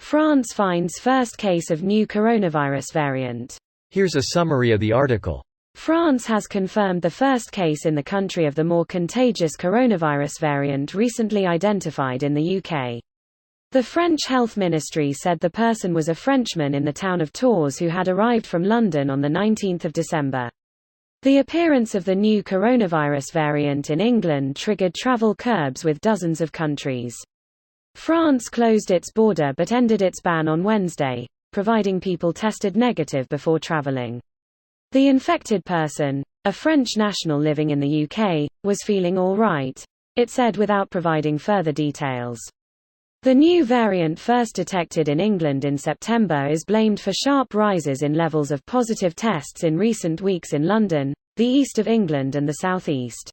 France finds first case of new coronavirus variant. Here's a summary of the article. France has confirmed the first case in the country of the more contagious coronavirus variant recently identified in the UK. The French Health Ministry said the person was a Frenchman in the town of Tours who had arrived from London on 19 December. The appearance of the new coronavirus variant in England triggered travel curbs with dozens of countries. France closed its border but ended its ban on Wednesday, providing people tested negative before travelling. The infected person, a French national living in the UK, was feeling all right, it said without providing further details. The new variant, first detected in England in September, is blamed for sharp rises in levels of positive tests in recent weeks in London, the east of England and the southeast.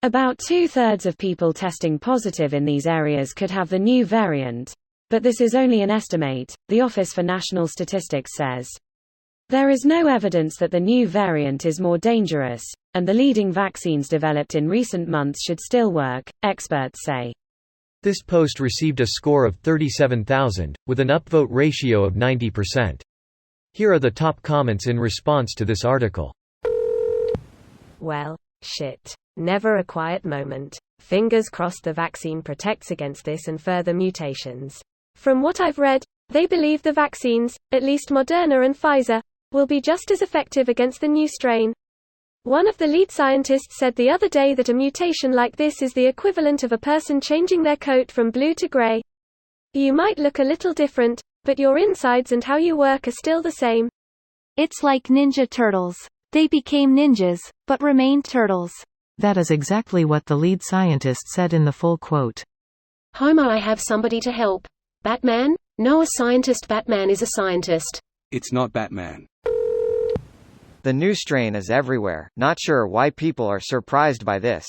About 2/3 of people testing positive in these areas could have the new variant. But this is only an estimate, the Office for National Statistics says. There is no evidence that the new variant is more dangerous, and the leading vaccines developed in recent months should still work, experts say. This post received a score of 37,000, with an upvote ratio of 90%. Here are the top comments in response to this article. Well, shit. Never a quiet moment. Fingers crossed the vaccine protects against this and further mutations. From what I've read, they believe the vaccines, at least Moderna and Pfizer, will be just as effective against the new strain. One of the lead scientists said the other day that a mutation like this is the equivalent of a person changing their coat from blue to gray. You might look a little different, but your insides and how you work are still the same. It's like Ninja Turtles. They became ninjas, but remained turtles. That is exactly what the lead scientist said in the full quote. Homer, I have somebody to help. Batman? No, a scientist. Batman is a scientist. It's not Batman. The new strain is everywhere, not sure why people are surprised by this.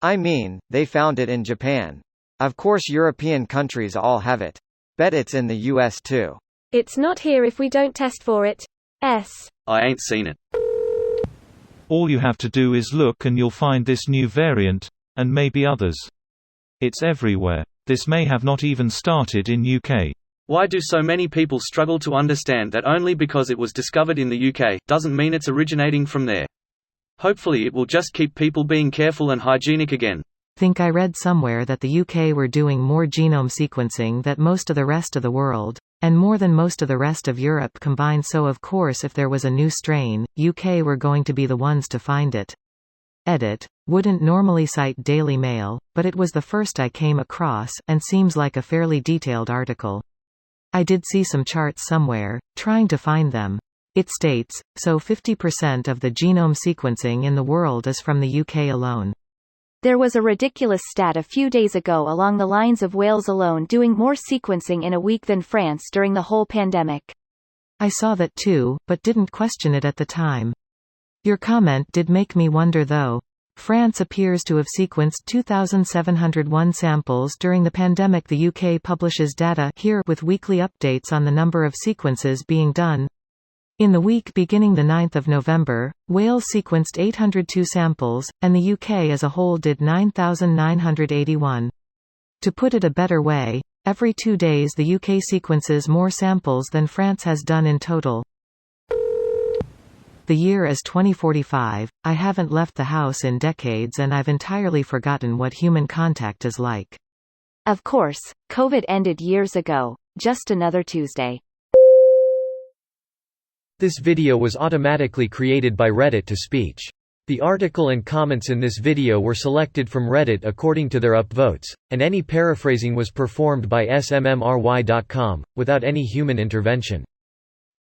I mean, they found it in Japan. Of course European countries all have it. Bet it's in the US too. It's not here if we don't test for it. I ain't seen it. All you have to do is look and you'll find this new variant, and maybe others. It's everywhere. This may have not even started in UK. Why do so many people struggle to understand that only because it was discovered in the UK, doesn't mean it's originating from there? Hopefully it will just keep people being careful and hygienic again. Think I read somewhere that the UK were doing more genome sequencing than most of the rest of the world, and more than most of the rest of Europe combined, so of course if there was a new strain, UK were going to be the ones to find it. Edit. Wouldn't normally cite Daily Mail, but it was the first I came across, and seems like a fairly detailed article. I did see some charts somewhere, trying to find them. It states, so 50% of the genome sequencing in the world is from the UK alone. There was a ridiculous stat a few days ago along the lines of Wales alone doing more sequencing in a week than France during the whole pandemic. I saw that too, but didn't question it at the time. Your comment did make me wonder though. France appears to have sequenced 2,701 samples during the pandemic. The UK publishes data here with weekly updates on the number of sequences being done. In the week beginning 9 November, Wales sequenced 802 samples, and the UK as a whole did 9,981. To put it a better way, every 2 days the UK sequences more samples than France has done in total. The year is 2045, I haven't left the house in decades and I've entirely forgotten what human contact is like. Of course, COVID ended years ago, just another Tuesday. This video was automatically created by Reddit to Speech. The article and comments in this video were selected from Reddit according to their upvotes, and any paraphrasing was performed by smmry.com, without any human intervention.